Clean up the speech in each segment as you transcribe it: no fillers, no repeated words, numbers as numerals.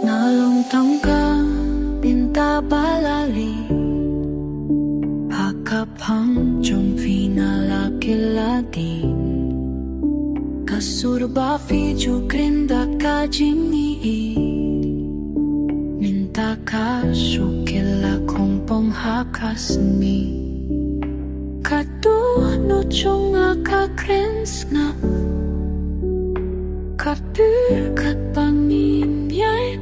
Nalungtang ka, pinta balali Hakapang jong finalaki-laki Kasurba fiju grinda kajingi Minta ka syukila kong penghakas-ni Katuh no chong akakrens na Kapur kat pangin yay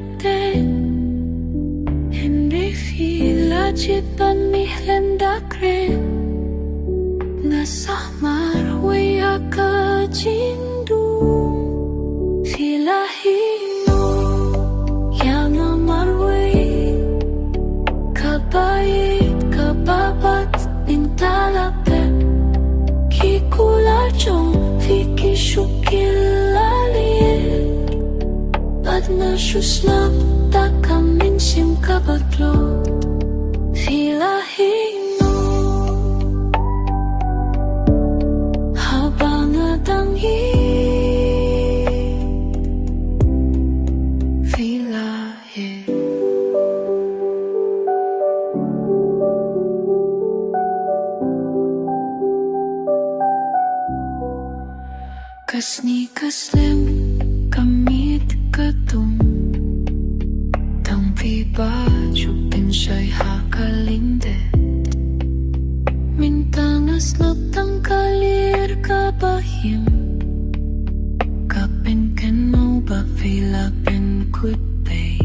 Hindi fila jitan mihlen dakre Nasamar waya ka jindung Fila hino yang amarway Kabayit kababat pintalapet Kikular jong fiki syukilalit At nasyuslap takamin sim kabatlo Filahino Habang atangi Filahe Kasni kaslem kamit katung Tang piba chupin siya'y hakalinde Mintanas na tangkalir kabahim Kapin kenau ba filapin kutpay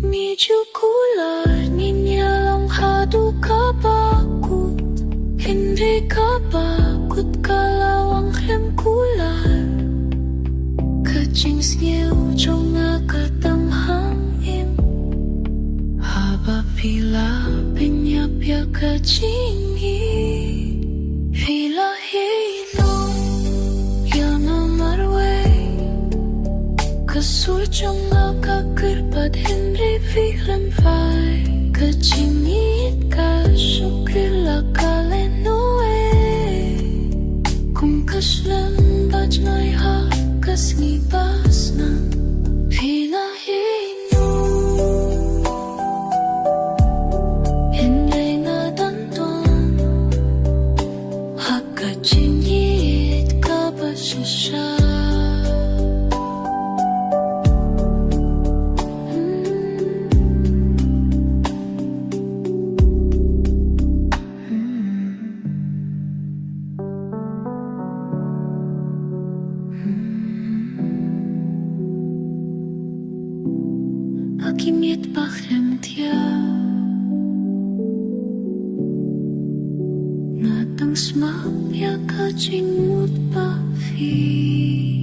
Medyo kular ninyalang hadu kabakut Hindi kabakut kalawang lem kular Kajing sniyaw chong akatanghang Fila pinyapya kajingi Fila hino yang amarway Kasurjong akakirpad Henry filam fay Kajingit ka syukila kalenoe Kung kaslam bajnay ha kasnibas na Fila hino Kajingit ka ba siya? Akimit bakhem tiya Natang smap ya kajing mut pa fi